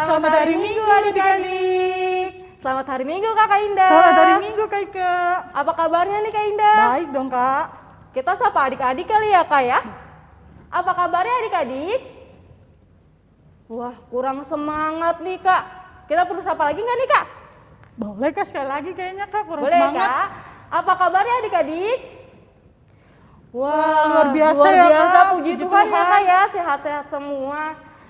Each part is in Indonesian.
Selamat hari Minggu adik-adik. Selamat hari Minggu Kakak Indah. Selamat hari Minggu Kak Ika. Apa kabarnya nih Kak Indah? Baik dong Kak. Kita sapa adik-adik kali ya Kak ya. Apa kabarnya adik-adik? Wah kurang semangat nih Kak. Kita perlu sapa lagi nggak nih Kak? Boleh Kak sekali lagi kayaknya Kak, kurang Boleh semangat. Kak. Apa kabarnya adik-adik? Wah Luar biasa ya, Kak. Puji Puji Tuhan ya Tuhan. Kak ya, sehat-sehat semua.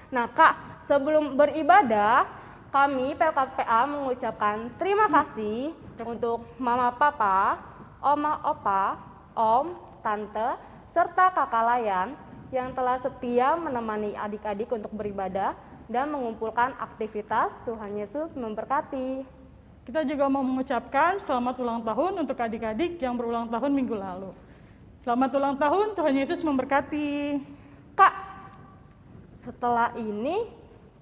Nah Kak, sebelum beribadah, kami PLKPA mengucapkan terima kasih untuk Mama Papa, Oma Opa, Om, Tante, serta Kakak Layan yang telah setia menemani adik-adik untuk beribadah dan mengumpulkan aktivitas. Tuhan Yesus memberkati. Kita juga mau mengucapkan selamat ulang tahun untuk adik-adik yang berulang tahun minggu lalu. Selamat ulang tahun, Tuhan Yesus memberkati. Kak, setelah ini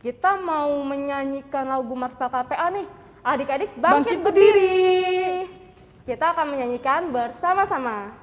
kita mau menyanyikan lagu Mars PLKPA nih. Adik-adik bangkit berdiri. Kita akan menyanyikan bersama-sama.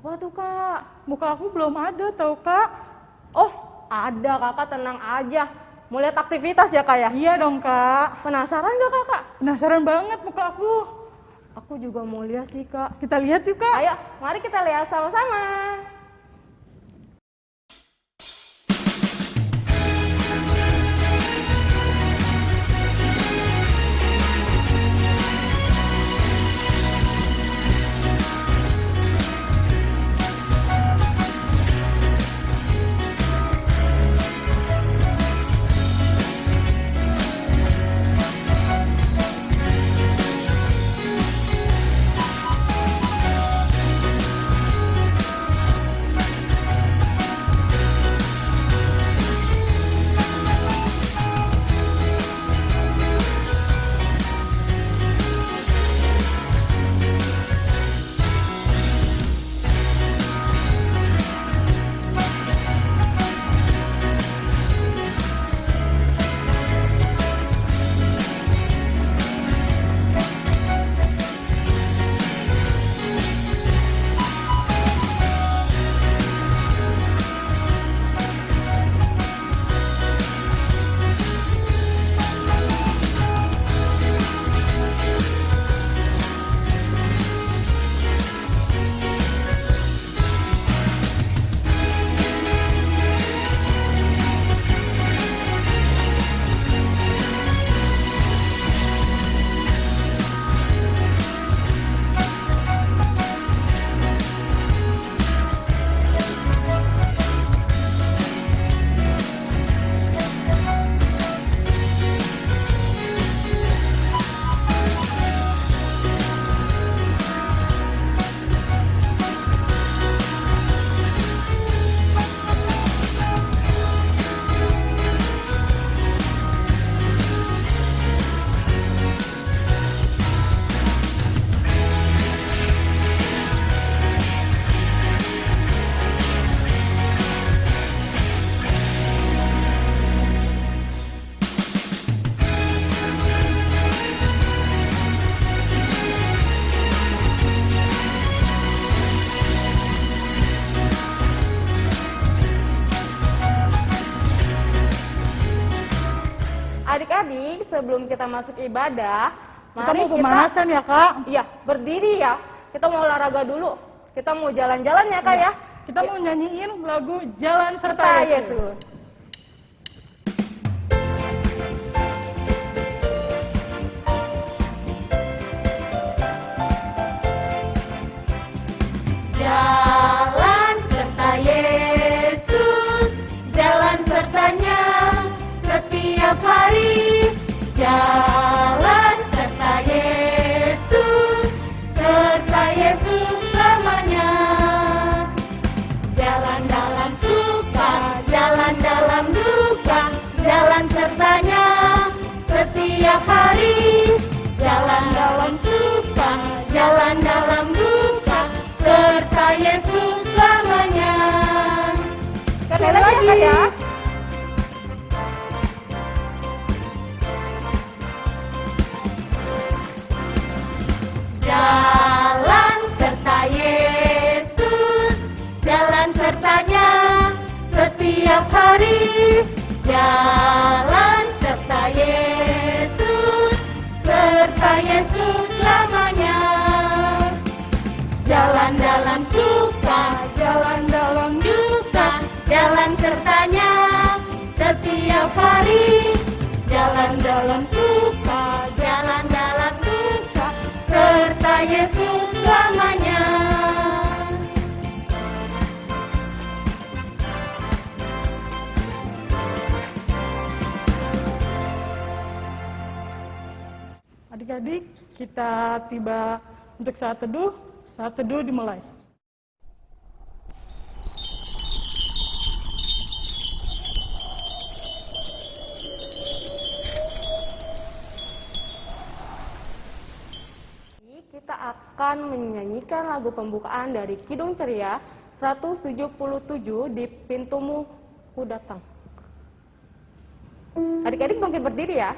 Apa tuh Kak? Muka aku belum ada tau Kak. Oh ada Kakak, tenang aja. Mau lihat aktivitas ya Kak ya? Iya dong Kak. Penasaran gak Kakak? Penasaran banget muka aku. Aku juga mau lihat sih Kak. Kita lihat yuk Kak. Ayo mari kita lihat sama-sama. Adik-adik, sebelum kita masuk ibadah, Kita mau pemanasan ya, Kak? Iya, berdiri ya. Kita mau olahraga dulu. Kita mau jalan-jalan ya, Kak ya. Kita mau nyanyiin lagu Jalan Serta Serta Yesus. Yesus. Jalan serta Yesus, jalan sertanya setiap hari. Jalan serta Yesus selamanya. Jalan dalam suka, jalan dalam duka, jalan sertanya setiap hari. Jalan dalam suka, jalan dalam duka, serta Yesus selamanya. Sekali lagi ya. Jalan serta Yesus, jalan sertanya setiap hari. Jalan serta Yesus selamanya. Jalan dalam suka, jalan dalam duka, jalan sertanya setiap hari. Jalan dalam suka, jalan dalam duka, serta Yesus selamanya. Adik-adik, kita tiba untuk saat teduh. Saat teduh dimulai. Kita akan menyanyikan lagu pembukaan dari Kidung Ceria 177 di Pintumu Ku Datang. Adik-adik bangkit berdiri ya.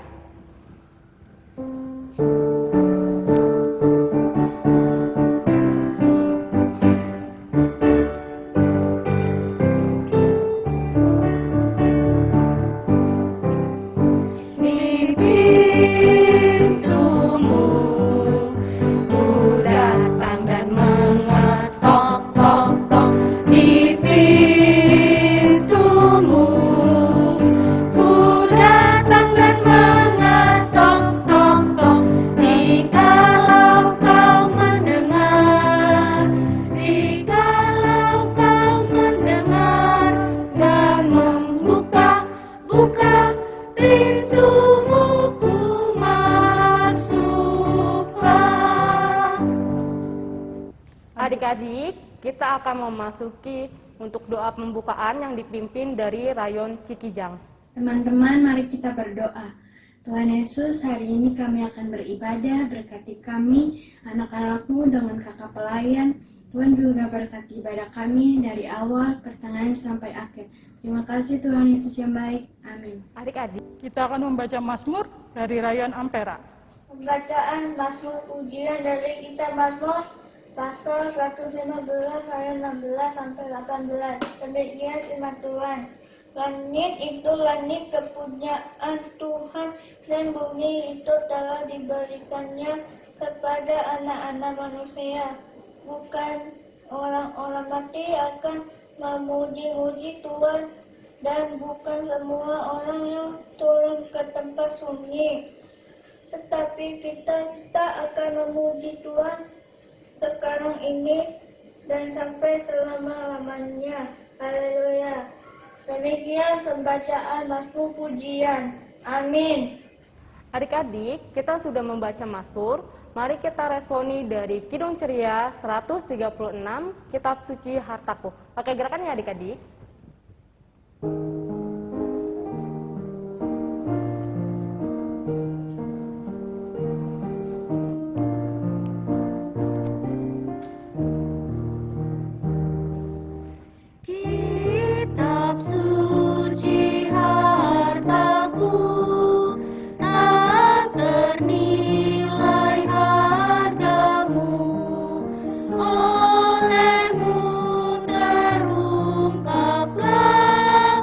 Adik-adik, kita akan memasuki untuk doa pembukaan yang dipimpin dari Rayon Cikijang. Teman-teman, mari kita berdoa. Tuhan Yesus, hari ini kami akan beribadah, berkati kami, anak-anak-Mu dengan kakak pelayan. Tuhan juga berkati ibadah kami dari awal, pertengahan sampai akhir. Terima kasih Tuhan Yesus yang baik. Amin. Adik-adik, Kita akan membaca Mazmur dari Rayon Ampera. Pembacaan Mazmur Pujian dari Kitab Mazmur pasal 115 ayat 16 sampai 18. Demikian firman Tuhan. Langit itu langit kepunyaan Tuhan, dan bumi itu telah diberikannya kepada anak-anak manusia. Bukan orang-orang mati akan memuji-muji Tuhan, dan bukan semua orang yang turun ke tempat sunyi. Tetapi kita akan memuji Tuhan sekarang ini dan sampai selama-lamanya. Haleluya. Demikian pembacaan Mazmur Pujian. Amin. adik-adik, kita sudah membaca Mazmur. Mari kita responi dari Kidung Ceria 136, Kitab Suci Hartaku. Pakai gerakannya adik-adik. Kitab suci hartaku, tak ternilai hargamu, olehmu terungkaplah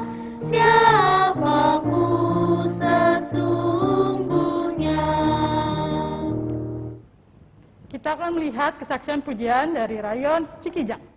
akan melihat kesaksian pujian dari Rayon Cikijang.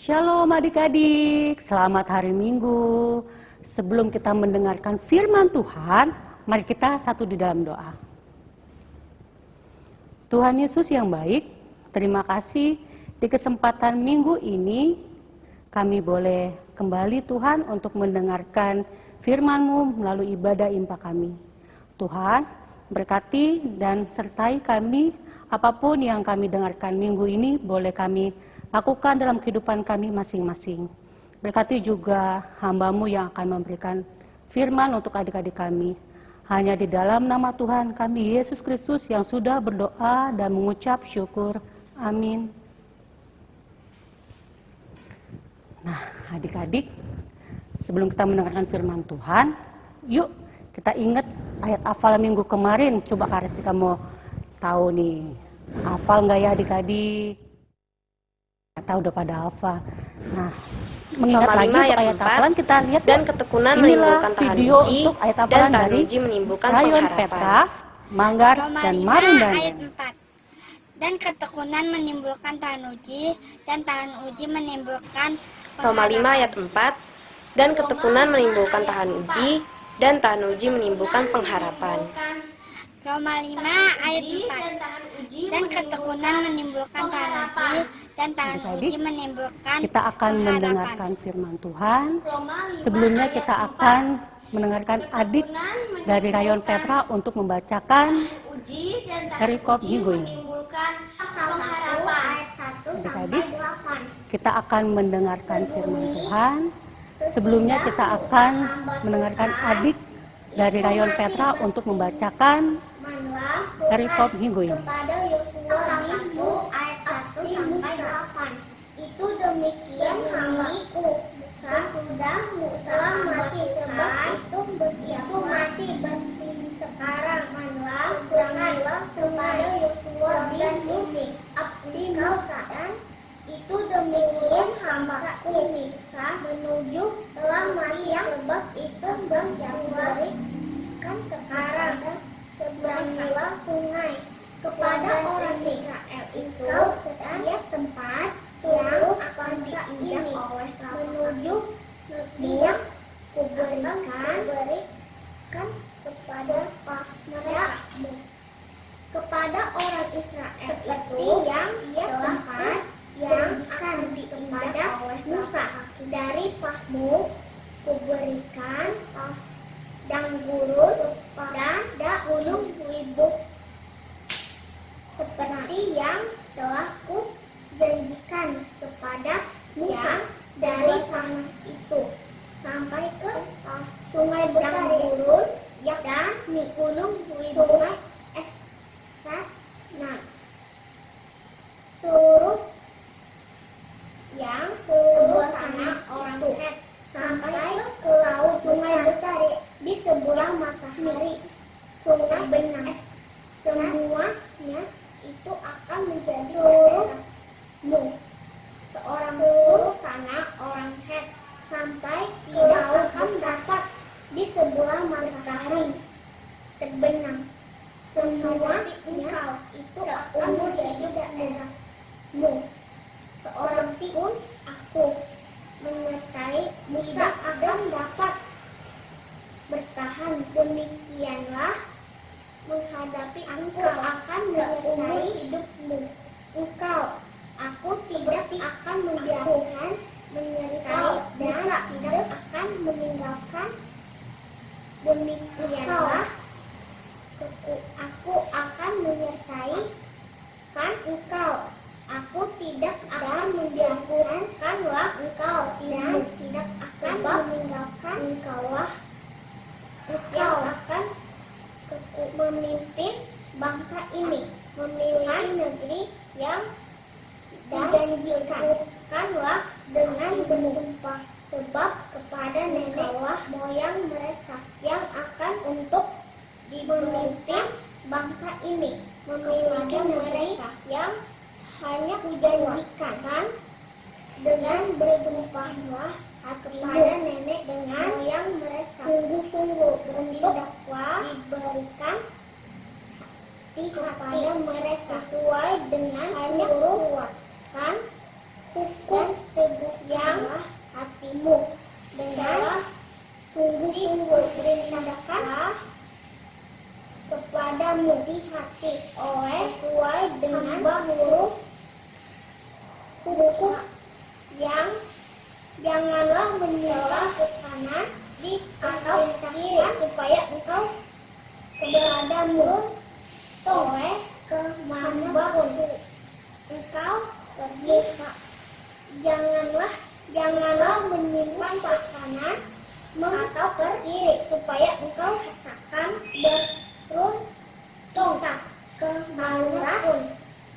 Shalom adik-adik, selamat hari Minggu. Sebelum kita mendengarkan firman Tuhan, mari kita satu di dalam doa. Tuhan Yesus yang baik, terima kasih di kesempatan minggu ini kami boleh kembali Tuhan untuk mendengarkan firman-Mu melalui ibadah impa kami. Tuhan, berkati dan sertai kami, apapun yang kami dengarkan minggu ini boleh kami lakukan dalam kehidupan kami masing-masing. Berkati juga hamba-Mu yang akan memberikan firman untuk adik-adik kami. Hanya di dalam nama Tuhan kami Yesus Kristus yang sudah berdoa dan mengucap syukur. Amin. Nah, adik-adik, sebelum kita mendengarkan firman Tuhan, yuk kita ingat ayat hafal minggu kemarin. Coba Kak Resti kamu tahu nih, hafal nggak ya adik-adik? Kita udah pada hafal. Nah, mengingat Roma lagi 5 untuk ayat ayat 4, hafalan kita lihat dan yuk. ketekunan Inilah menimbulkan tahan video uji, untuk ayat dan hafalan tahan dari uji menimbulkan Rayon pengharapan. Petra, Manggar, Roma dan 5 Marundan. ayat 4. Dan ketekunan menimbulkan tahan uji, dan tahan uji menimbulkan Roma 5 ayat 4, dan ketekunan menimbulkan tahan uji, dan tahan uji menimbulkan pengharapan. Roma 5 ayat 4. Dan ketekunan menimbulkan tahan uji, dan tahan uji menimbulkan Kita akan pengharapan. mendengarkan firman Tuhan. Sebelumnya kita akan mendengarkan adik dari Rayon Petra untuk membacakan perikop minggu ini. Adik-adik, kita akan mendengarkan firman Tuhan. Sebelumnya kita akan mendengarkan adik dari Rayon Petra untuk membacakan perikop minggu ini. Pada Yosua 1 ayat 1 sampai 8. Itu demikian hamiku Musa sudah mati sebab itu mati bersin sekarang janganlah kepada Yosua bin Nun abdi Musa dan itu demikian hambaku Musa menuju telah mati yang sebab itu berikan sekarang seberangilah sungai kepada orang Israel itu setiap tempat yang akan diinjak oleh menuju negeri yang kuberikan menjadi hurufmu. Seorang huruf sana, orang head, sampai tidak akan dapat di sebelah matahari terbenam. Semua engkau itu akan menjadi daerahmu. Seorang pun aku menyertai tidak akan dapat bertahan. Demikianlah menghadapi engkau akan menyertai hidupmu. Engkau, aku tidak akan membiarkan menyertai dan tidak akan meninggalkan. Demikianlah aku akan menyertai kan engkau. Aku tidak akan membiarkanlah engkau dan tidak akan meninggalkan engkaulah. Engkau akan memimpin bangsa ini, memiliki negeri yang dijanjikanlah dengan bersumpah, sebab kepada nenek moyang mereka yang akan untuk memimpin bangsa ini, memiliki negeri yang hanya dijanjikan dengan bersumpahlah kepada nenek dengan moyang mereka. Sungguh-sungguh berdakwah diberikan kepada mereka sesuai dengan huruf kan hukum yang hatimu. Dengan sungguh-sungguh berindahkanlah kepadamu di hati oleh sesuai dengan huruf hukum yang janganlah menyelah ke kanan di atau ke kiri supaya engkau keberadamu oleh kemanapun engkau pergi. Janganlah menyimpan ke kanan atau ke kiri supaya engkau akan beruntung kemanapun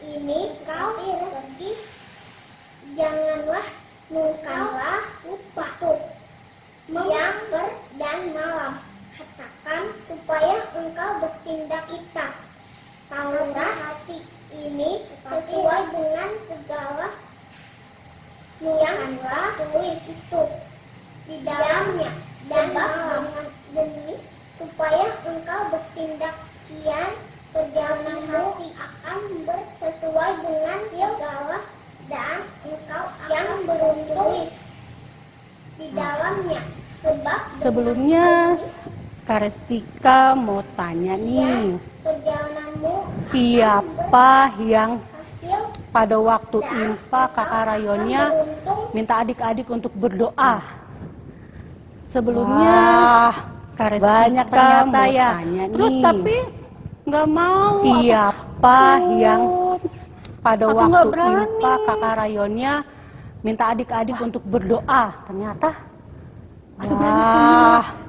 ini kau pergi. Janganlah mungkarlah patut siang dan malam. Katakan supaya engkau bertindak kita. Taurat hati ini sesuai dengan segala yang tulis itu di dalamnya dan malam demi supaya engkau bertindak kian perjalanan hati akan bersesuai dengan segala dan engkau yang beruntung di dalamnya. Sebab Sebelumnya Kak Restika mau tanya nih, siapa yang pada waktu IMPA kakak rayonnya minta adik-adik untuk berdoa? Sebelumnya Kak Restika banyak ternyata ya. Terus nih, tapi nggak mau. Siapa yang pada waktu IMPA kakak rayonnya minta adik-adik untuk berdoa? Ternyata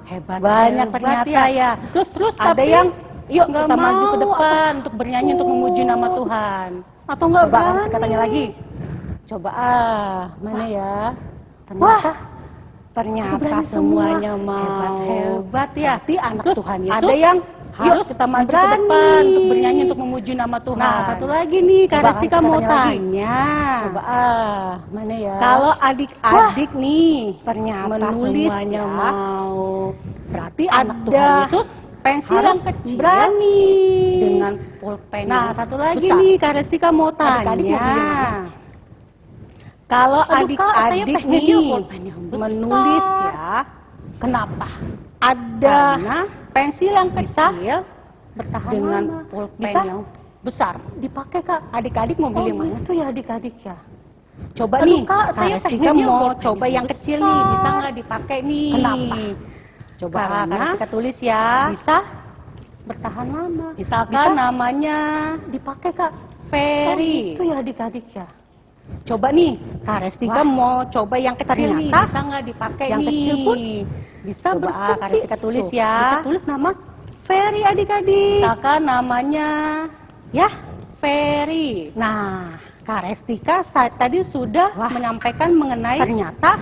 hebat, banyak ternyata ya. Terus ada yang yuk kita maju ke depan untuk bernyanyi untuk memuji nama Tuhan. Atau enggak berani? Katanya lagi. Coba mana ya? Ternyata semuanya mau. Hebat ya. Berarti anak Tuhan Yesus. Ada yang harus kita maju ke depan untuk bernyanyi untuk memuji nama Tuhan. Nah, satu lagi nih Kak Restika mau tanya. Coba mana ya? Kalau adik-adik nih ternyata menulis semuanya mau. Berarti anak Tuhan Yesus pensil yang kecil berani dengan pulpen. Nah, satu lagi besar. Nih Kak Restika mau tanya. Kalau adik-adik nih menulis ya, kenapa? Ada pensil yang kecil bertahan dengan pulpen yang besar dipakai Kak. Adik-adik mau pilih mana tuh ya adik-adik ya? Coba nih Kak, saya Restika mau coba yang kecil nih, bisa nggak dipakai nih? Kenapa? Coba Kak Restika tulis ya. Bisa bertahan lama. Misalkan namanya dipakai Kak Ferry. Itu ya adik-adik ya. Coba nih Kak Restika mau coba yang kecil nih, bisa nggak dipakai yang nih? Kecil pun bisa berfungsi. Kak Restika tulis ya. Bisa tulis nama Ferry adik-adik. Misalkan namanya ya Ferry. Nah, Kak Restika tadi sudah menyampaikan mengenai ternyata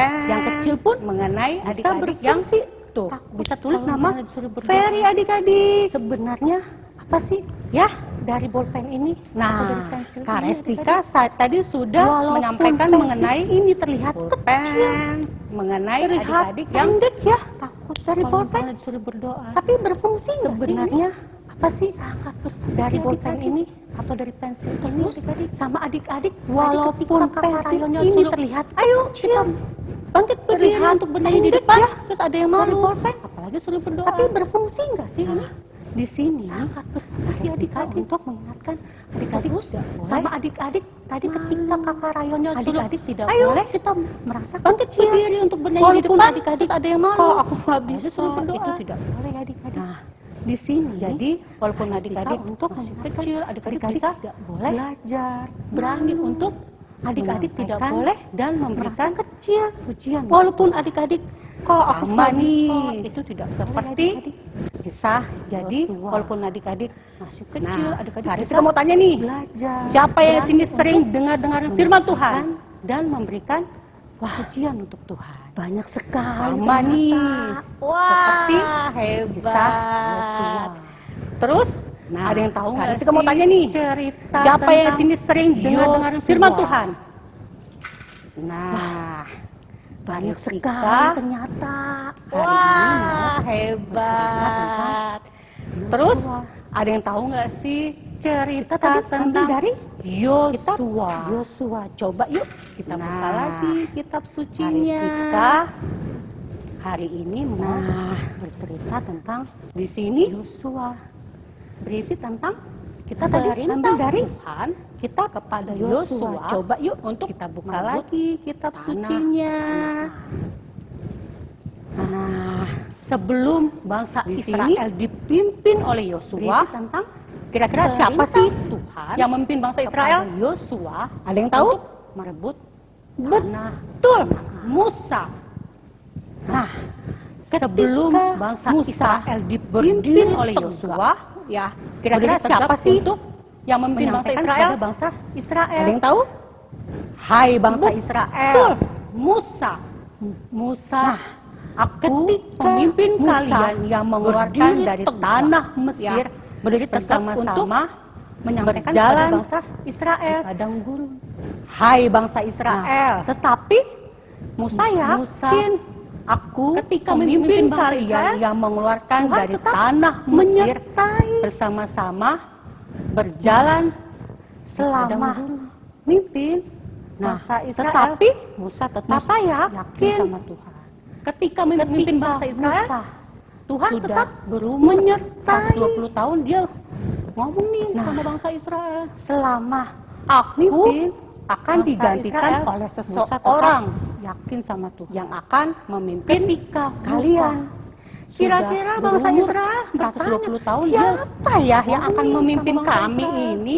yang kecil pun mengenai bisa berfungsi. Tuh, bisa tulis nama Ferry adik-adik. Sebenarnya Apa sih? Ya, dari bolpen ini. Nah, Kak Restika tadi sudah menyampaikan mengenai ini terlihat bolpen, mengenai adik-adik yang ya, takut dari kalau bolpen. misalnya disuruh berdoa. Tapi berfungsi nggak sih ini? Sebenarnya apa sih Sangat berfungsi dari bolpen adik-adik. ini atau dari pensil ini Terus adik-adik? sama adik-adik, Walaupun tadi ketika kakak pensil rayonnya ini suruh, terlihat ayo kecil, kita bangkit berdiri terlihat untuk berdiri di pendek depan, ya, terus ada yang dari malu, bolpen. apalagi suruh berdoa. Tapi berfungsi nggak sih ini? Nah, di sini Sangat berfungsi adik-adik adik-adik. untuk mengingatkan adik-adik Terus tidak boleh sama adik-adik tadi ketika kakak rayonnya suruh, adik-adik tidak ayo boleh kita merasa bangkit kecil. berdiri untuk berdiri di Walaupun depan, adik-adik terus ada yang malu. kalau aku nggak Apalagi bisa suruh berdoa. itu tidak boleh adik-adik. Nah, di sini jadi walaupun Kak adik-adik Restika untuk masih masih kecil, kecil, adik-adik adik-adik bisa tidak boleh belajar, berani untuk Adik-adik tidak menyampaikan boleh dan memberikan merasa kecil. pujian. Walaupun adik-adik kok aku sama nggak nih, bisa, itu tidak seperti kisah. Jadi Yosua. walaupun adik-adik masih kecil, Nah, adik-adik Kak bisa Restika mau tanya nih, belajar. siapa yang berani sini untuk sering dengar-dengar firman Tuhan? menyampaikan dan memberikan pujian untuk Tuhan. Banyak sekali. Sama nih, seperti kisah Yosua. Hebat. Terus Nah, ada yang tahu Kak nggak Restika sih mau tanya nih, cerita siapa yang tentang sini sering dengar-dengar Yosua? firman Tuhan? Nah, Banyak Restika sekali ternyata. hari ini mau Hebat. Terus ada yang tahu nggak sih cerita tadi tentang ambil dari Yosua? Yosua. Coba yuk kita buka lagi kitab sucinya. Restika Hari ini mau bercerita tentang di sini Yosua. berisi tentang Kita tadi perintah ambil dari Tuhan kita kepada Yosua. Yosua. Coba yuk untuk kita buka merebut lagi kitab tanah sucinya. Nah, sebelum bangsa Di Israel dipimpin oleh Yosua, berisi tentang kira-kira siapa perintah sih Tuhan yang memimpin bangsa Israel? kepada Yosua. Ada yang tahu? Untuk merebut tanah. Betul, Musa. Nah, sebelum bangsa Musa Israel dipimpin oleh Yosua, ya kira-kira berdiri siapa tegap sih untuk yang memimpin bangsa menyampaikan Israel? kepada bangsa Israel. Ada yang tahu? Hai bangsa Betul. Israel, Musa. Nah, Aku ketika pemimpin Musa kalian yang mengeluarkan berdiri dari tegak, tanah Mesir, ya, berdiri tegak untuk bersama-sama menyampaikan berjalan kepada bangsa Israel. padang gurun. Hai bangsa Israel, tetapi Musa Musa, yakin aku ketika memimpin memimpin bangsa kalian Israel, yang mengeluarkan Tuhan dari tetap tanah Mesir menyertai bersama-sama berjalan selama padang gurun. mimpin Bangsa Israel, tetapi Musa tetap Musa yakin sama Tuhan. ketika memimpin bangsa Israel, Musa Tuhan sudah tetap berumur menyertai 120 tahun dia ngomong nih Nah, sama bangsa Israel. selama Aku mimpin akan bangsa digantikan Israel, oleh Musa seseorang tetap yakin sama Tuhan. yang akan memimpin Ketika kalian. Musa Kira-kira sudah bangsa berumur Israel 120 tahun dia siapa ya yang akan ngomong memimpin sama bangsa kami Israel. ini?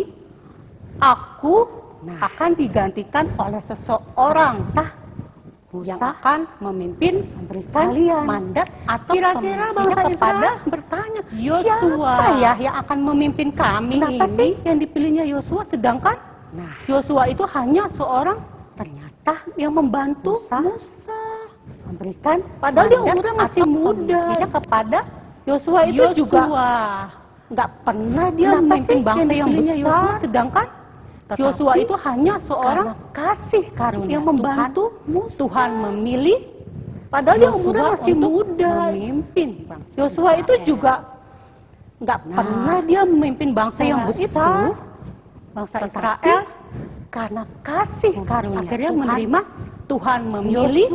Aku akan digantikan oleh seseorang yang Musa akan memimpin memberikan kalian mandat atau kira-kira bangsa pemimpinnya kepada Israel bertanya, Yosua. siapa ya yang akan memimpin kami Kenapa ini? sih Yang dipilihnya Yosua, sedangkan Nah, Yosua itu hanya seorang ternyata yang membantu Musa Musa. memberikan Padahal dia mandat umurnya masih atau muda. pemimpinnya kepada Yosua itu juga nggak pernah dia Kenapa memimpin sih bangsa yang yang dipilihnya besar, Yosua? sedangkan Tetapi Yosua itu hanya seorang karena kasih karunia yang membantu Tuhan, Tuhan memilih. Padahal dia Yosua umurnya masih untuk muda. memimpin bangsa Yosua itu Israel. juga nggak Nah, pernah dia memimpin bangsa yang setelah besar, itu, bangsa tetapi Israel. karena kasih karunia Akhirnya Tuhan, menerima Tuhan memilih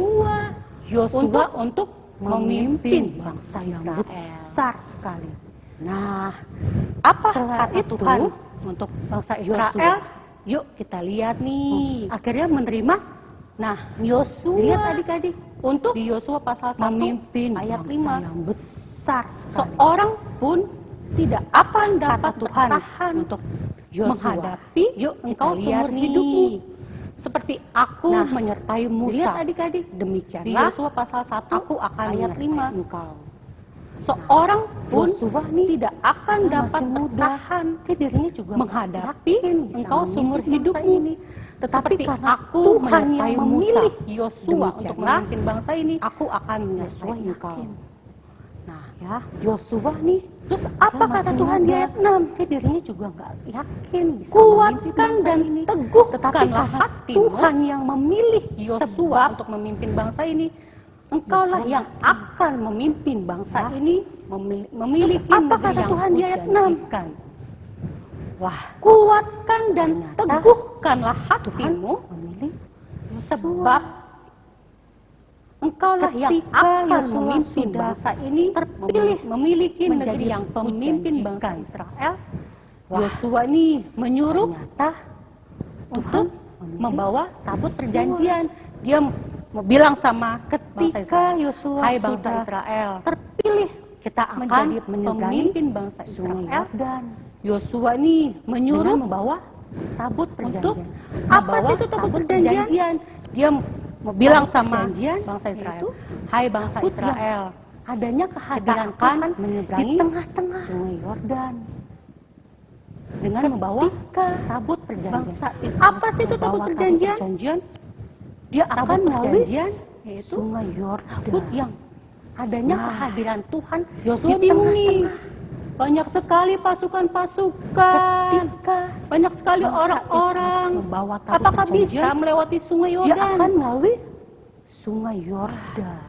Yosua untuk memimpin bangsa yang besar sekali. Nah, Apa setelah kata itu, Tuhan untuk bangsa Israel? Yuk kita lihat nih. Akhirnya menerima. Nah, Yosua, lihat adik-adik, untuk di Yosua pasal 1 memimpin ayat bangsa 5. yang besar sekali. Seorang pun tidak akan dapat Tuhan bertahan untuk Yosua. menghadapi Yuk engkau kita lihat seumur nih. hidupmu. Seperti aku Nah, menyertai Musa. lihat adik-adik, Demikianlah di Yosua pasal 1 aku akan ayat menyertai 5. engkau. Seorang pun Yosua nih tidak akan masih dapat muda. bertahan Dia dirinya juga menghadapi yakin bisa engkau seumur memimpin bangsa hidupmu. ini. Tetapi Seperti karena aku Tuhan menyertai yang Musa, memilih Yosua untuk demikianlah memimpin bangsa ini, aku akan Yosua menyertai engkau. yakin Nah, ya, Yosua nih. Terus apa kata Tuhan di ayat 6? Dirinya juga nggak yakin bisa kuatkan dan teguhkan hati Tuhan yang memilih Yosua untuk memimpin bangsa ini. Engkaulah yang akan memimpin bangsa ini memiliki apa kata Tuhan di ayat 6? Wah, kuatkan dan teguhkanlah hatimu sebab engkaulah yang akan memimpin bangsa ini terpilih memiliki menjadi yang pemimpin bangsa Israel. Yosua ini menyuruh Tuhan membawa tabut perjanjian. Dia bilang sama ketika Yosua hai bangsa Israel terpilih kita akan menjadi pemimpin bangsa Israel. Dan Yosua ini menyuruh membawa tabut perjanjian. Apa sih itu tabut perjanjian? Dia bilang sama bangsa Israel, hai bangsa Israel, adanya kehadiran Tuhan menyeberangi di tengah-tengah Sungai Yordan dengan membawa tabut perjanjian. Apa sih itu tabut perjanjian? Dia akan melalui yaitu Sungai Yordan yang adanya kehadiran Tuhan. Yosua bingung nih. Banyak sekali pasukan-pasukan, banyak sekali orang-orang. Apakah bisa melewati Sungai Yordan? Dia akan melalui Sungai Yordan.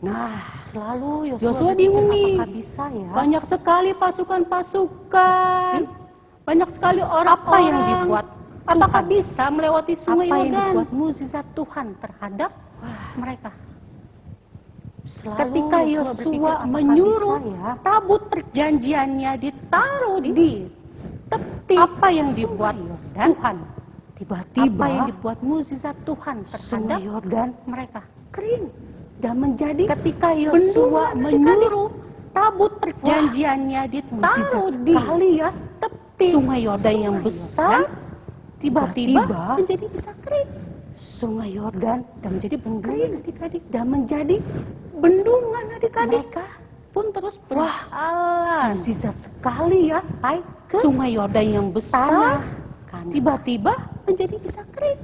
Nah, selalu Yosua bingung nih. Apakah bisa ya? Banyak sekali pasukan-pasukan, banyak sekali orang-orang. Apa yang dibuat? Apakah bisa melewati Sungai Yordan? Apa yang dibuat mukjizat Tuhan terhadap mereka? Ketika Yosua menyuruh tabut perjanjiannya ditaruh di tepi apa yang dibuat Tuhan, tiba-tiba apa yang dibuat mukjizat Tuhan terhadap Yordan mereka kering dan menjadi ketika Yosua menyuruh tabut perjanjiannya ditaruh di tepi Sungai Yordan yang besar, tiba-tiba menjadi bisa kering. Sungai Yordan dan menjadi bendungan adik-adik dan menjadi bendungan adik-adik. Mereka pun terus berjalan. Mukjizat sekali ya. Ke Sungai Yordan yang besar tiba-tiba menjadi bisa kering.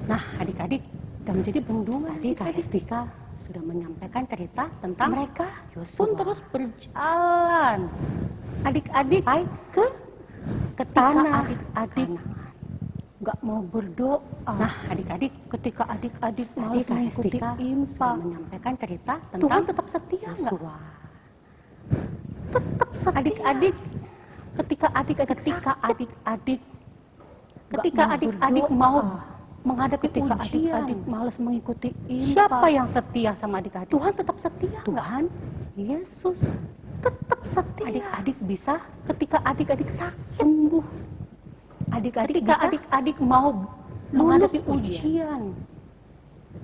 Nah, adik-adik dan menjadi bendungan. Tadi Kak Ristika sudah menyampaikan cerita tentang mereka pun terus berjalan. Adik-adik ke tanah adik-adik nggak mau berdoa. Nah, adik-adik, ketika adik-adik malas mengikuti infak, menyampaikan cerita tentang Tuhan tetap setia nggak? Tetap setia. Adik-adik, ketika adik-adik mau menghadapi ketika adik-adik malas mengikuti infak, siapa yang setia sama adik-adik? Tuhan tetap setia. Tuhan Yesus tetap setia. Adik-adik bisa ketika adik-adik sakit sembuh. Adik-adik mau menghadapi ujian.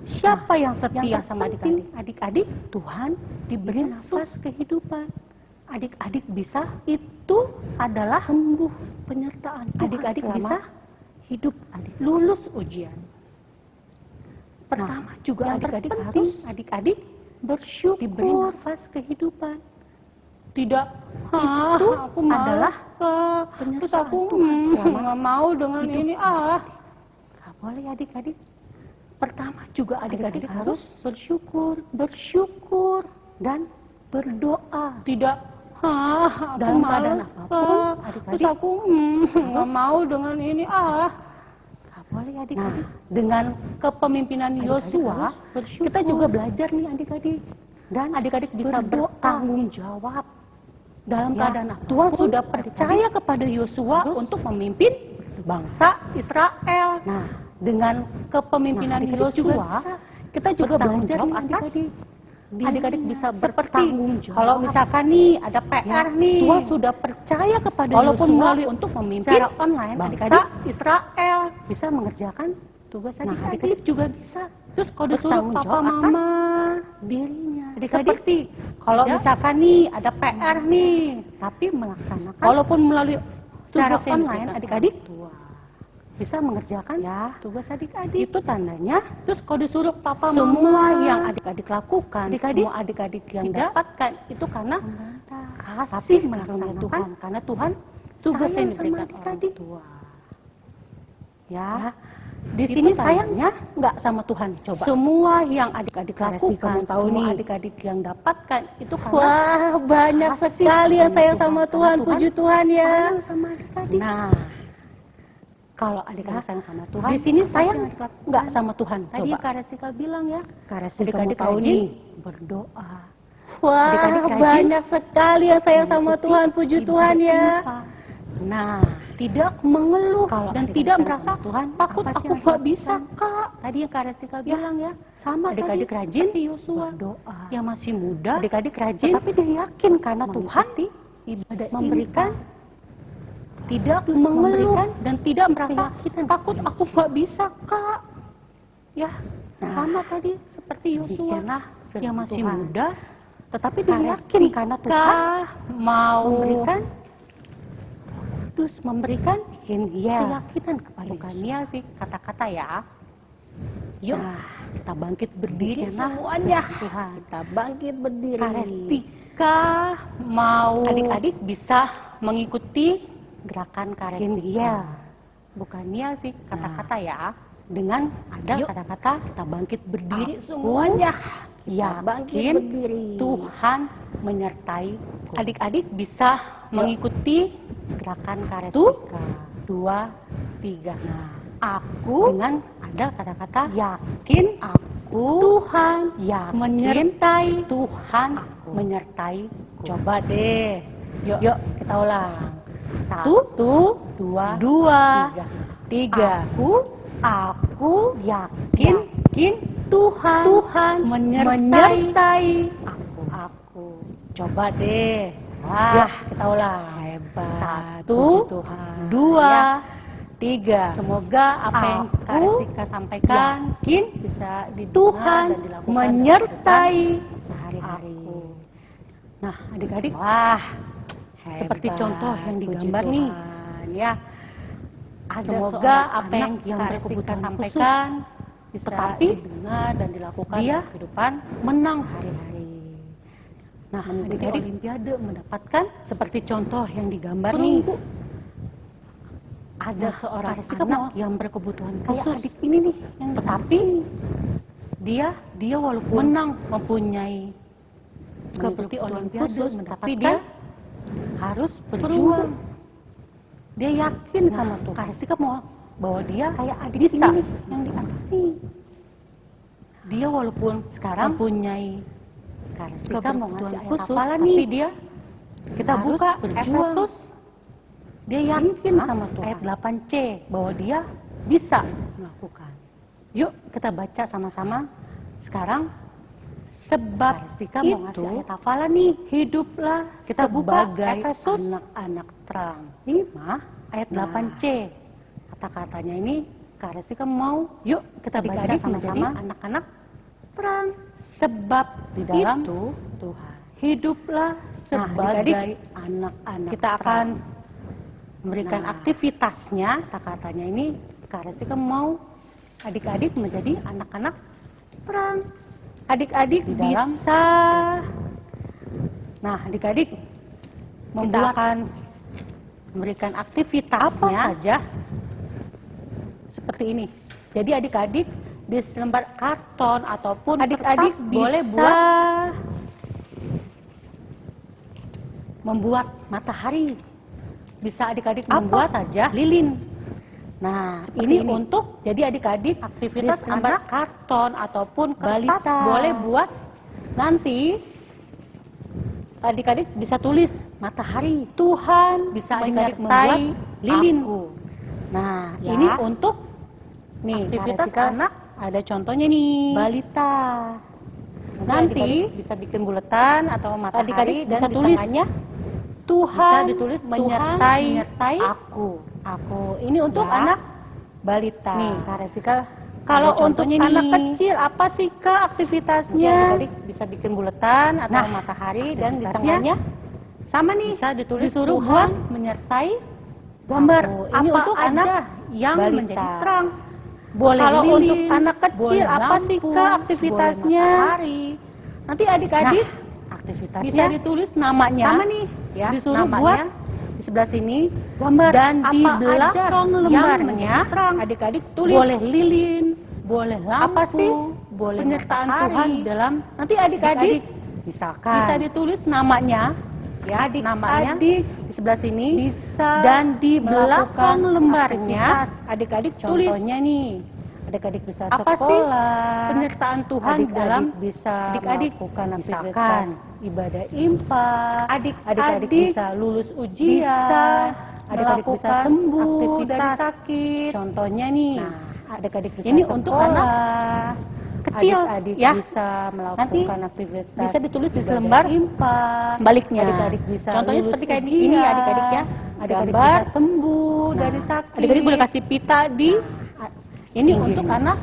Siapa yang setia sama adik-adik? Adik-adik, Tuhan diberi nafas kehidupan. Adik-adik bisa, itu adalah sembuh penyertaan Tuhan. Adik-adik bisa hidup, lulus ujian. Pertama juga adik-adik harus bersyukur, diberi nafas kehidupan. Tidak, itu aku adalah terus aku nggak mau dengan hidup. Ini nggak boleh adik-adik. Pertama juga adik-adik harus bersyukur dan berdoa. Tidak, dalam keadaan apapun adik-adik. Terus aku nggak mau dengan ini nggak boleh adik-adik. Dengan kepemimpinan Yosua kita juga belajar nih adik-adik. Dan adik-adik bisa bertanggung jawab dalam keadaan apa? Tuhan sudah percaya kepada Yosua untuk memimpin bangsa Israel. Nah, dengan kepemimpinan Yosua, kita juga belajar adik-adik. Adik-adik bisa bertanggung jawab. Kalau misalkan nih ada PR nih, Tuhan sudah percaya kepada walaupun melalui untuk memimpin secara online bangsa Israel, bisa mengerjakan tugas adik-adik juga bisa. Terus kalau disuruh papa mama dirinya seperti kalau misalkan nih ada PR nih tapi melaksanakan walaupun melalui secara online adik-adik bisa mengerjakan tugas adik-adik. Itu tandanya terus kalau disuruh papa mama semua yang adik-adik lakukan, semua adik-adik yang dapatkan itu karena kasih karunia Tuhan, karena Tuhan tugas yang diberikan orang tua. Ya, di sini sayangnya nggak sama Tuhan. Coba. Semua yang adik-adik lakukan, semua adik-adik yang dapatkan itu karena Wah, banyak sekali yang sayang sama Tuhan. Puji Tuhan ya. sayang sama adik-adik. Nah, kalau adik-adik sayang sama Tuhan, di sini sayang nggak sama Tuhan. Tadi Kak Restika bilang ya, adik-adik rajin berdoa. Wah, Adik-adik rajin banyak sekali yang sayang sama Tuhan. Puji Tuhan ya. Nah, tidak mengeluh dan tidak merasa Tuhan takut aku nggak bisa Kak. Tadi yang Kak Restika bilang ya, sama adik-adik rajin Yosua berdoa. Yang masih muda, adik-adik rajin, tapi dia yakin karena Tuhan ibadah memberikan, tidak mengeluh dan tidak merasa takut aku nggak bisa Kak. Ya, sama tadi seperti Yosua yang masih muda, tetapi dia yakin karena Tuhan mau memberikan memberikan keyakinan kepada bukannya sih kata-kata ya. Yuk kita bangkit berdiri semuanya. Tuhan. Kita bangkit berdiri. Kak Restika mau adik-adik bisa mengikuti gerakan Kak Restika. Bukannya sih kata-kata ya. Dengan ada kata-kata kita bangkit berdiri semuanya. Ya, bangkit berdiri. Tuhan menyertai. Adik-adik bisa mengikuti gerakan Kak Restika. 2, 3. Nah, aku dengan ada kata-kata yakin aku Tuhan yakin menyertai Tuhan aku menyertai. Coba deh. Yuk kita ulang. 1, 2, 3. Aku yakin Tuhan menyertai aku. Coba deh. Wah, kita ulang. Hebat. 1, 2, 3. Semoga apa yang Kak Restika sampaikan bisa Tuhan dan dilakukan menyertai sehari-hari. Nah, adik-adik, wah, hebat. Seperti contoh yang digambar nih, ya. Semoga apa yang Kak Restika sampaikan bisa didengar dan dilakukan dalam kehidupan menang hari-hari. Nah, adik-adik Olimpiade mendapatkan seperti contoh yang digambar nih. Ada seorang anak yang berkebutuhan khusus. Adik ini nih, yang tetapi dia walaupun menang mempunyai seperti Olimpiade, tapi dia harus berjuang. Dia yakin sama Tuhan. Kak Restika mau bahwa dia kayak adik bisa ini nih, yang di atas nih. Dia walaupun sekarang mempunyai Kak Restika mau ngasih khusus, tapi dia kita buka Efesus, dia yakin sama Tuhan. Ayat 8C bahwa dia bisa melakukan. Yuk kita baca sama-sama sekarang. Sebab Restika mau ngasih ayat hafalan nih, hiduplah kita buka Efesus anak-anak terang. 5 ayat 8C. Kata-katanya ini Kak Restika mau, yuk kita baca sama-sama, anak-anak terang. Sebab di dalam itu Tuhan hiduplah sebagai anak-anak. Kita akan memberikan aktivitasnya. Kata-katanya ini Kak Restika mau adik-adik menjadi anak-anak terang. Adik-adik bisa. Nah, adik-adik kita akan memberikan aktivitasnya apa saja seperti ini. Jadi adik-adik di selembar karton ataupun adik-adik boleh buat membuat matahari. Bisa adik-adik membuat saja lilin. Nah, ini untuk jadi adik-adik aktivitas selembar karton ataupun kertas boleh buat. Nanti adik-adik bisa tulis matahari. Tuhan bisa adik-adik membuat lilin. Nah, ini untuk aktivitas anak. Ada contohnya nih, balita. Nanti bisa bikin buletan atau matahari dan bisa tulis Tuhan bisa ditulis menyertai aku. Ini untuk anak balita. Nih, Kak Restika. Kalau untuk anak kecil apa sih Kak aktivitasnya? Adik bisa bikin buletan atau matahari dan di tengahnya sama nih. Bisa disuruh buat menyertai gambar. Ini untuk anak yang menjadi terang. Boleh kalau lilin, untuk anak kecil apa sih Kak aktivitasnya? Nanti adik-adik aktivitasnya bisa ditulis namanya. Sama nih, ya, disuruh namanya, buat di sebelah sini gambar dan di belakang lembarnya adik-adik tulis boleh lilin, boleh lampu, apa sih? Boleh penyertaan Tuhan dalam nanti adik-adik misalkan bisa ditulis namanya ya, namanya di sebelah sini bisa dan di belakang lembarnya adik-adik tulis contohnya nih. Adik-adik bisa apa sekolah, sih penyertaan Tuhan dalam bisa melakukan misalkan ibadah IMPA, adik-adik bisa lulus ujian, bisa adik-adik bisa sembuh dari sakit. Contohnya nih, adik-adik bisa ini sekolah, untuk anak kecil adik-adik ya, bisa melakukan nanti aktivitas bisa ditulis di selembar IMPA. Baliknya adik-adik bisa contohnya seperti kayak ini adik-adik ya, adik-adik bisa sembuh dari sakit. Adik-adik boleh kasih pita di ini untuk anak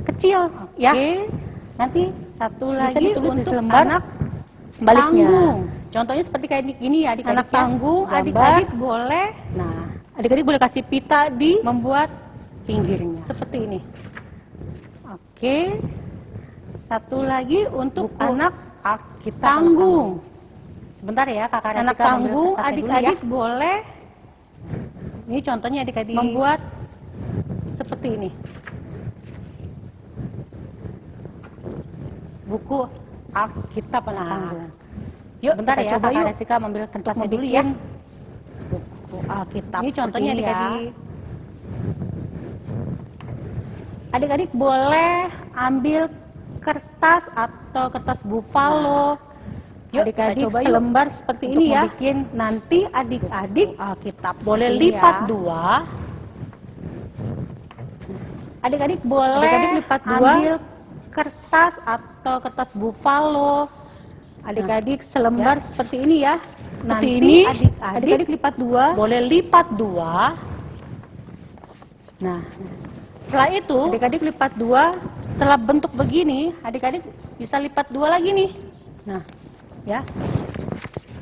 kecil ya. Nanti satu lagi bisa ditulis di selembar anak baliknya. Tanggung. Contohnya seperti kayak gini ya adik-adik. Anak tanggung, adik-adik boleh. Nah, adik-adik boleh kasih pita di membuat pinggirnya seperti ini. Oke. Satu lagi untuk buku anak kita tanggung. Sebentar ya, Kakak Rasika. Anak tanggung, adik-adik ya, boleh. Ini contohnya adik-adik membuat seperti ini. Buku Alkitab anak tanggung. Yuk, bentar ya, coba Kakak Rasika ambil kertasnya dulu ya. Buku Alkitab. Ini contohnya adik-adik. Adik-adik boleh ambil kertas atau kertas buffalo. Yuk, adik-adik selembar seperti ini ya. Bikin nanti adik-adik Alkitab boleh lipat dua. Adik-adik boleh lipat dua ambil kertas atau kertas buffalo. Adik-adik selembar ya, seperti ini ya. Seperti nanti ini adik-adik lipat dua. Boleh lipat dua. Nah, setelah itu adik-adik lipat dua. Setelah bentuk begini, adik-adik bisa lipat dua lagi nih. Nah, ya.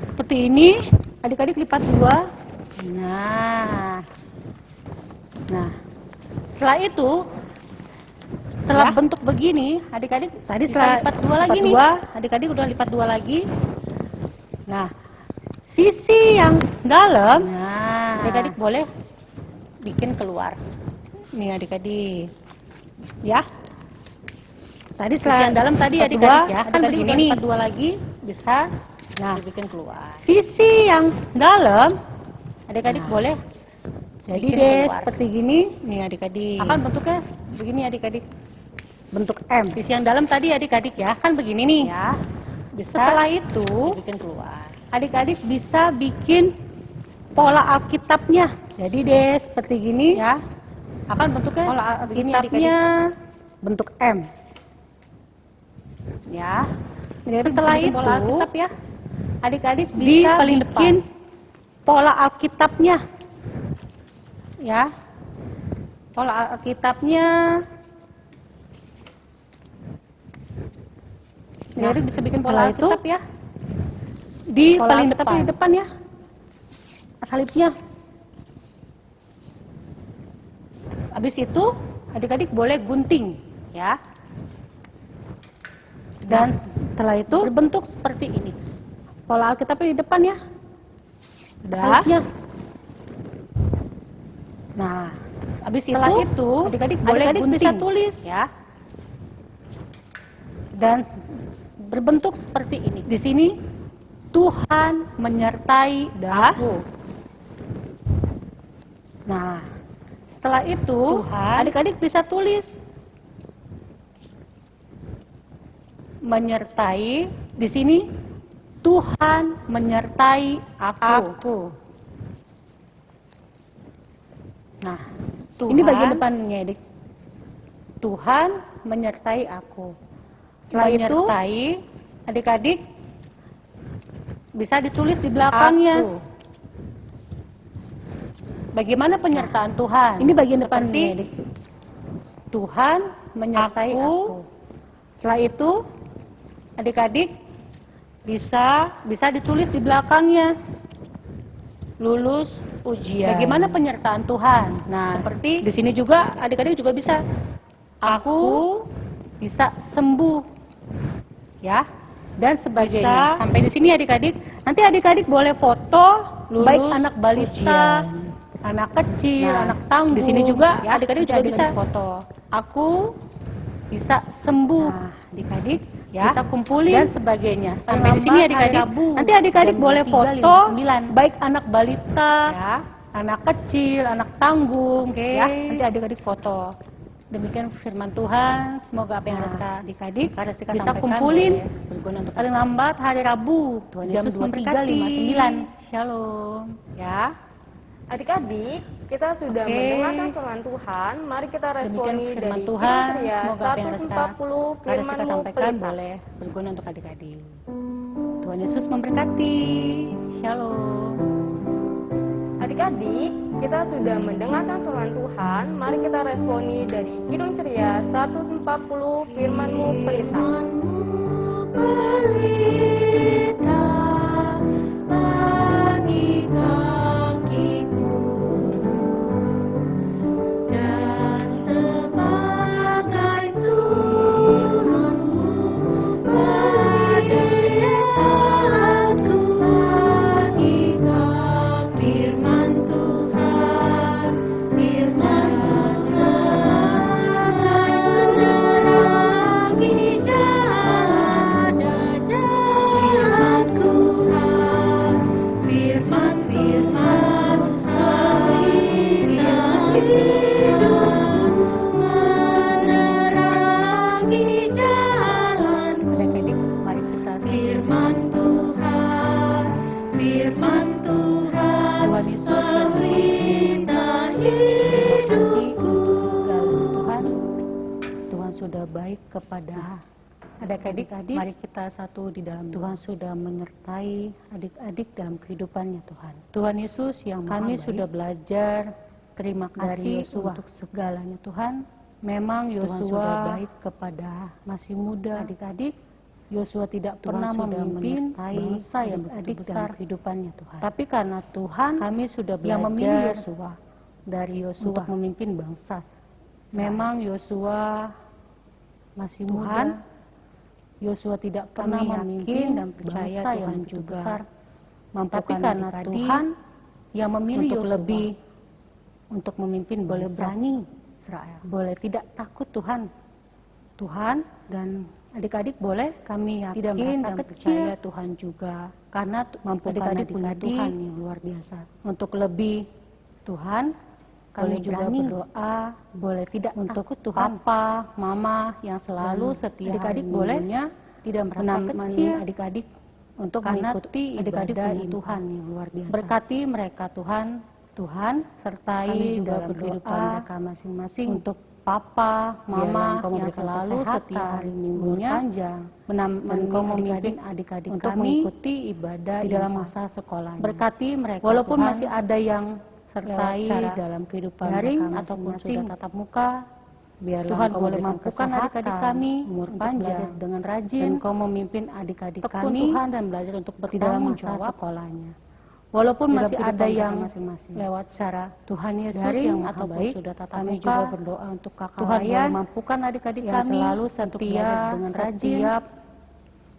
Seperti ini, adik-adik lipat dua. Nah. Setelah itu, setelah bentuk begini, adik-adik tadi setelah lipat dua lagi nih. Adik-adik udah lipat dua lagi. Nah, sisi yang dalam, adik-adik boleh bikin keluar. Nih adik-adik, ya. Tadi setelah yang dalam tadi adik-adik ya, kan begini nih. Lipat dua lagi, bisa. Nah, dibikin keluar. Sisi yang dalam, adik-adik boleh. Jadi deh seperti gini, nih adik-adik. Akan bentuknya begini adik-adik. Bentuk M. Sisi yang dalam tadi adik-adik ya, kan begini nih. Ya. Bisa. Setelah itu bikin keluar. Adik-adik bisa bikin pola Alkitabnya. Jadi deh seperti gini ya. Akan bentuknya pola Alkitabnya bentuk M. Ya. Setelah itu pola Alkitab ya. Adik-adik bisa bikin pola Alkitabnya. Ya, pola Alkitabnya. Jadi bisa bikin pola Alkitab ya. Di paling depan ya. Salibnya. Habis itu adik-adik boleh gunting ya. Dan setelah itu berbentuk seperti ini. Pola Alkitabnya di depan ya. Salibnya. Nah, habis setelah itu adik-adik boleh gunting, bisa tulis ya. Dan berbentuk seperti ini. Di sini Tuhan menyertai aku. Nah, setelah itu adik-adik bisa tulis menyertai. Di sini Tuhan menyertai aku. Nah, Tuhan, ini bagian depannya, adik. Tuhan menyertai aku. Setelah menyertai, itu, adik-adik bisa ditulis di belakangnya. Aku. Bagaimana penyertaan Tuhan? Ini bagian depannya, adik. Tuhan menyertai aku. Setelah itu, adik-adik bisa ditulis di belakangnya. Lulus ujian. Bagaimana penyertaan Tuhan? Nah, seperti di sini juga adik-adik juga bisa. Aku bisa sembuh, ya, dan sebagainya. Sampai di sini adik-adik. Nanti adik-adik boleh foto lulus baik anak balita, ujian. anak kecil, Nah, anak tangguh. di sini juga ya, adik-adik juga adik-adik bisa foto. aku Bisa sembuh, nah, adik-adik ya, bisa kumpulin dan sebagainya. sampai di sini adik-adik. Nanti adik-adik Jam boleh 23.59. foto, baik anak balita, Ya. anak kecil, anak tanggung, Oke. ya. Nanti adik-adik foto. Demikian firman Tuhan. Semoga apa yang Nah, Reska adik-adik Reska bisa sampaikan kumpulin boleh berguna untuk paling lambat hari Rabu Tuhan jam Yesus memberkati. 23.59. Shalom. ya. Adik-adik, kita sudah Oke. mendengarkan firman Tuhan. Mari kita responi Demikian firman dari Tuhan. Kidung Ceria Semoga apa yang Reska 140 firman-Mu sampaikan pelita. boleh berguna untuk adik-adik. Tuhan Yesus memberkati. Shalom. Adik-adik, kita sudah mendengarkan firman Tuhan. Mari kita responi dari Kidung Ceria 140 firman-Mu pelita. bagi kakiku dan sebagai sulurmu pada jalanku bagikan firman Tuhan sebagai sulur bagi jalan jalanku firman hidupku menerangi jalanku Adik-adik, mari kita firman Tuhan Tuhan Yesus yang pelita terima kasih hidupku untuk segala Tuhan. Tuhan sudah baik kepada adik-adik. Mari kita satu di dalam Tuhan sudah menyertai adik-adik dalam kehidupannya Tuhan. Tuhan Yesus yang kami sudah belajar. Terima kasih untuk segalanya Tuhan. Memang Yosua sudah baik kepada masih muda adik-adik. Yosua tidak pernah memimpin bangsa yang adik dalam kehidupannya Tuhan. Tapi karena Tuhan kami sudah belajar yang memilih Yosua dari Yosua untuk memimpin bangsa. Memang Yosua masih muda. Yosua tidak pernah memimpin dan percaya Tuhan juga besar. Tapi karena Tuhan yang memilih untuk lebih untuk memimpin boleh berani Israel, boleh tidak takut Tuhan dan adik-adik boleh kami yakin tidak dan percaya Tuhan juga karena mampukan adik-adik punya Tuhan yang luar biasa untuk lebih Tuhan. Kami juga berdoa boleh tidak untuk takut Tuhan. Papa, mama yang selalu setia adik-adik boleh tidak merasa kecil adik-adik untuk mengikuti ibadah Tuhan yang luar biasa. Berkati mereka Tuhan sertai dalam kehidupan mereka masing-masing untuk papa, mama yang selalu setia hari minggunya panjang Engkau memimpin adik-adik untuk mengikuti ibadah di dalam masa sekolahnya. Berkati mereka walaupun Tuhan, masih ada yang sertai dalam kehidupan daring ataupun sudah tatap muka. Biarlah Tuhan boleh mampukan adik-adik kami umur panjang dengan rajin. Dan Engkau memimpin adik-adik kami Tuhan dan belajar untuk bertanggung jawab sekolahnya. Walaupun masih ada yang masing-masing lewat cara Tuhan Yesus daring yang ataupun baik, sudah tatap kami muka, juga berdoa untuk kakak Tuhan boleh mampukan adik-adik kami selalu setia dengan rajin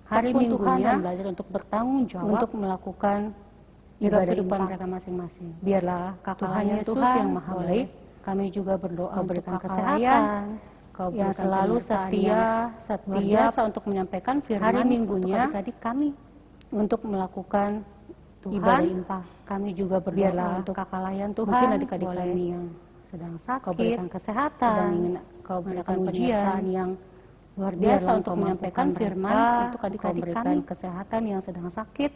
hari minggunya dan belajar untuk bertanggung jawab untuk melakukan ibadah kehidupan mereka masing-masing. Biarlah Tuhan Yesus yang maha baik, kami juga berdoa berikan kesehatan, Kau yang selalu setia untuk menyampaikan firman hari minggunya adik-adik kami untuk melakukan ibadah infak. Kami juga berdoa untuk kakak layan Tuhan, mungkin adik-adik kami yang sedang sakit, Kau berikan kesehatan, sedang ingin Kau berikan penyertaan yang luar biasa untuk menyampaikan firman untuk adik-adik kami, kesehatan yang sedang sakit,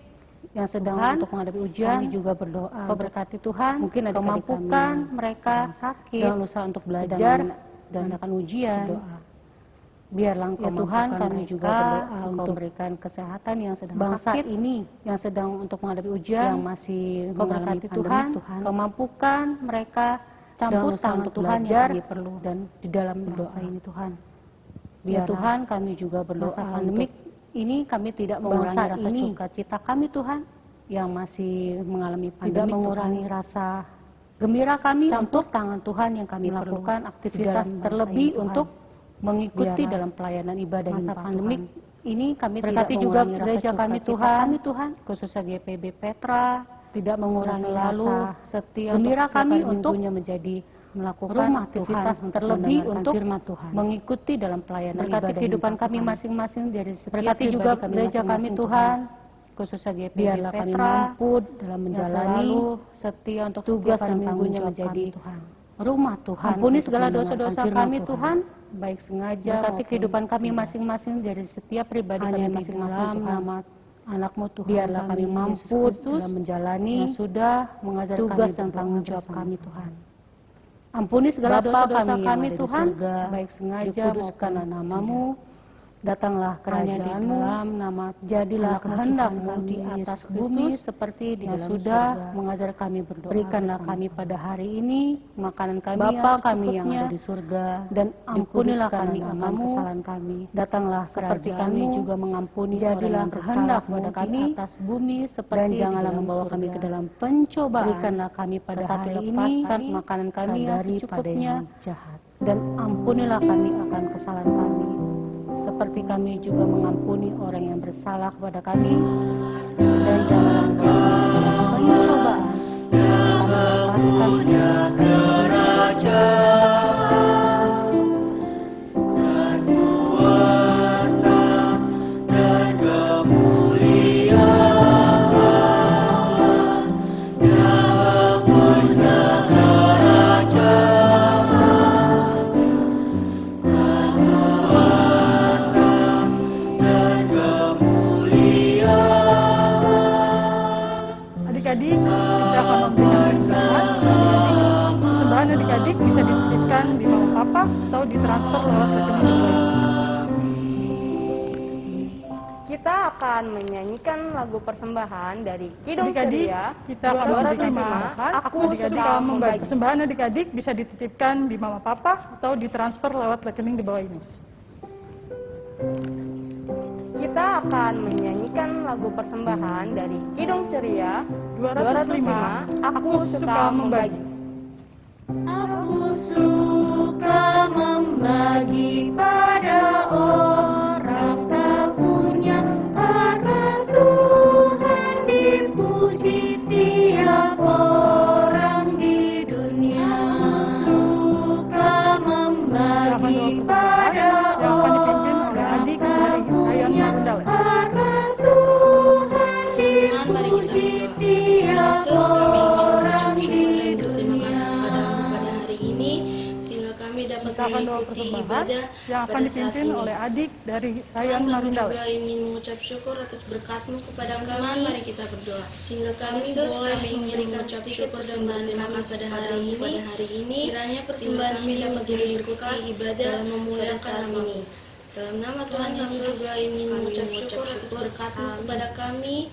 yang sedang untuk menghadapi ujian. Kami juga berdoa Kau berkati Tuhan, mungkin adik-adik mampukan mereka sakit dan usaha untuk belajar dan akan ujian. Biarlah Engkau Tuhan, kami juga berdoa untuk memberikan kesehatan yang sedang bangsa sakit ini, yang sedang untuk menghadapi ujian, yang masih Engkau berkati Tuhan, Kau mampukan mereka campur tangan untuk belajar yang perlu dan di dalam doa ini Tuhan. Biar Tuhan, kami juga berdoa pandemik ini kami tidak mengurangi rasa sukacita kami Tuhan, yang masih mengalami pandemi, tidak mengurangi rasa gembira kami untuk tangan Tuhan yang kami lakukan aktivitas terlebih untuk mengikuti dalam pelayanan ibadah masa pandemik ini kami berkati juga gereja kami Tuhan, khususnya GPB Petra tidak mengurangi selalu rasa setia gembira kami untuk untuk menjadi melakukan rumah aktivitas Tuhan, terlebih untuk firman Tuhan. mengikuti dalam pelayanan Berkati ibadah kehidupan impact kami Tuhan. masing-masing dari setiap Berkati pribadi juga kami gereja kami masing-masing, Tuhan, khususnya GPD Biarlah kami Petra, mampu dalam yang menjalani selalu setia untuk tugas setiap dan minggunya tanggung jawab menjadi kami, Tuhan. rumah Tuhan. Ampuni untuk segala mendengarkan dosa-dosa firman kami, Tuhan. baik sengaja Berkati maupun kehidupan kami tidak. masing-masing dari setiap pribadi Hanya kami di masing-masing, dalam Tuhan. nama anakmu Tuhan, Biarlah kami Yesus mampu Kristus, dalam menjalani yang sudah mengajar tugas kami dan berdoa tanggung jawab bersama-sama. kami, Tuhan. Ampuni segala Bapa dosa-dosa kami yang kami ada di Tuhan, surga, baik sengaja dikuduskanlah maupun namamu, datanglah hanya di kerajaanmu, dalam nama jadilah Anakmu kehendakmu Tuhan kami, di atas Yesus bumi Kristus, seperti di yang dalam sudah surga. mengajar kami berdoa Berikanlah bersama-sama. kami pada hari ini makanan kami Bapa yang kami yang secukupnya, ada di surga, dan ampunilah kami akan namamu, kesalahan kami. Datanglah seperti kerajaanmu, kami juga mengampuni orang jadilah yang bersalah kehendakmu kepada di kami, atas bumi seperti dan di janganlah dalam membawa surga. kami ke dalam pencobaan, Berikanlah kami pada tetapi hari ini lepaskan makanan kami yang daripada secukupnya, yang jahat. dan ampunilah kami akan kesalahan kami, seperti kami juga mengampuni orang yang bersalah kepada kami, dan janganlah membawa kami ke dalam pencobaan, tetapi lepaskan Adik-adik, kita akan memberikan persembahan. Persembahan adik-adik bisa dititipkan di Mama Papa atau ditransfer lewat rekening Dewa. Kita akan menyanyikan lagu persembahan dari Kidung Adik-adik, Ceria. kita akan memberikan persembahan. Aku Adik-adik suka kalau membagi membagi. persembahan adik-adik bisa dititipkan di Mama Papa atau ditransfer lewat rekening di bawah ini. Kita akan menyanyikan lagu persembahan dari Kidung Ceria 205, Aku suka membagi. Aku suka membagi pada orang tak punya, agar Tuhan dipuji tiap orang di dunia. Suka membagi pada yang akan dipimpin oleh adik dari Ayan Marundale. agar Tuhan dipuji tiap Yesus, kami ingin orang mengucap di syukur dan berterima dunia. kasih kepadamu pada hari ini, sehingga kami dapat Kita akan doa mengikuti persembahan ibadah yang akan pada saat dipimpin ini. oleh adik dari Tuhan, Ayan kami Marundale. juga ingin mengucap syukur atas berkat-Mu kepada kami. Mari kita berdoa. Sehingga kami boleh mengucap syukur dan berterima kasih pada hari ini. Kiranya persembahan ini dapat menjadi berkat ibadah dalam memuliakan nama ini. Dalam nama Tuhan Yesus, juga ingin mengucap syukur atas berkat-Mu kepada kami.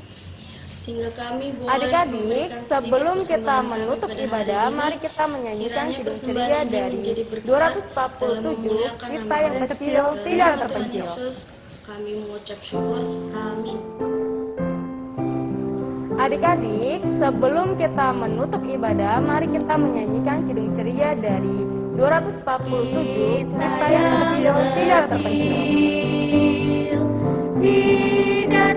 Sehingga kami boleh Adik-adik, memberikan sedikit sebelum kita persembahan kami menutup pada ibadah, hari ini. mari kita menyanyikan Kiranya Kidung persembahan Ceria ini dari menjadi berkat 247, dalam memuliakan Kita nama yang Allah. kecil Dalam tidak nama Tuhan terpencil. Yesus, kami mengucap syukur. Amin. Adik-adik, sebelum kita menutup ibadah, mari kita menyanyikan Kidung Ceria dari 247, Kita yang kecil tidak terpencil. Tidak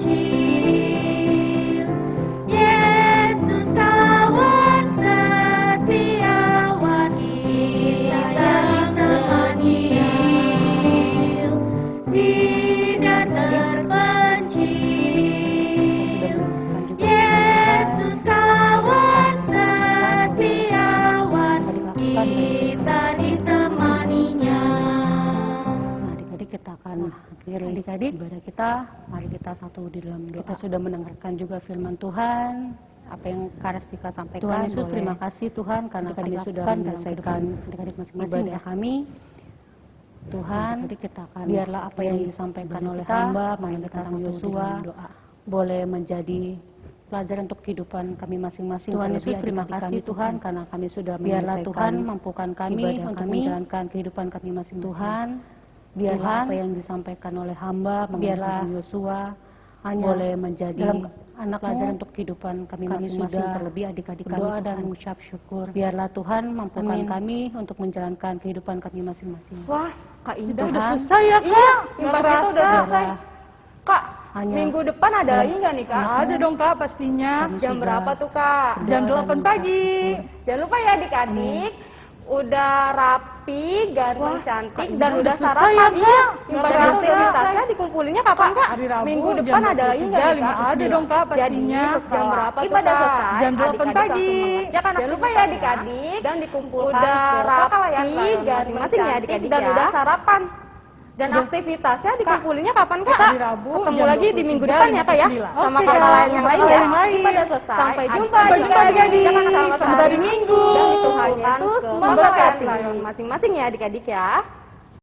terpencil, Yesus kawan setiawan, kita yang terpencil. Tidak terpencil, Yesus kawan setiawan, kita ditemaninya. Nah, adik-adik kita akan akhiri adik-adik ibadah kita. Mari kita satu di dalam doa. Kita sudah mendengarkan juga firman Tuhan, apa yang Karastika sampaikan. Tuhan Yesus, terima kasih Tuhan karena kami sudah menyelesaikan adik-adik masing-masing ibadah kami. Tuhan, kita akan biarlah apa yang disampaikan oleh hamba Pendeta Yosua boleh menjadi pelajaran untuk kehidupan kami masing-masing. Tuhan Yesus, terima kasih Tuhan karena kami sudah biarlah Tuhan mampukan kami untuk menjalankan kehidupan kami masing-masing. Tuhan, biarlah apa yang disampaikan oleh hamba biarlah Yosua boleh menjadi anak pelajaran untuk kehidupan kami masing-masing, terlebih adik-adik kami berdoa dan mengucap syukur. Biarlah Tuhan mampukan kami untuk menjalankan kehidupan kami masing-masing. Wah, Kak Indah Udah selesai ya, Kak? Iya, Nggak ibadah itu udah kerasa. selesai. Kak, hanya Minggu depan ada lagi nggak nih Kak? Ada dong Kak pastinya. Jam berapa tuh Kak? Jam 8 pagi. Jangan lupa ya adik-adik, udah rapi, ganteng, cantik, dan udah selesai ya, sarapan. Iya, Kak? imbada Nggak berasa. aktivitasnya dikumpulinnya kapan Kak? Hari Rabu, Minggu jam depan ada lagi nggak nih 23.59? Kak? Ada dong Kak pastinya. Jadi jam berapa tuh Ibadah Kak? selesai, jam 8 Adik-adik pagi. langsung mengerjakan Jangan lupa ya adik-adik, dan dikumpulkan udah rapi, ganteng, masing-masing ya adik-adik dan udah sarapan. Dan aktivitasnya dikumpulinnya kapan Kak? Hari Rabu, Ketemu jam lagi di minggu depan ya Kak ya? 23.59. Sama Oke, kakak Kak. lain yang lain Kakak ya. yang lain. Ibadah selesai. Sampai jumpa adik-adik. adik-adik. Jangan Selamat hari Minggu. Dan Tuhan Yesus memberkati. memberkati masing-masing ya adik-adik ya.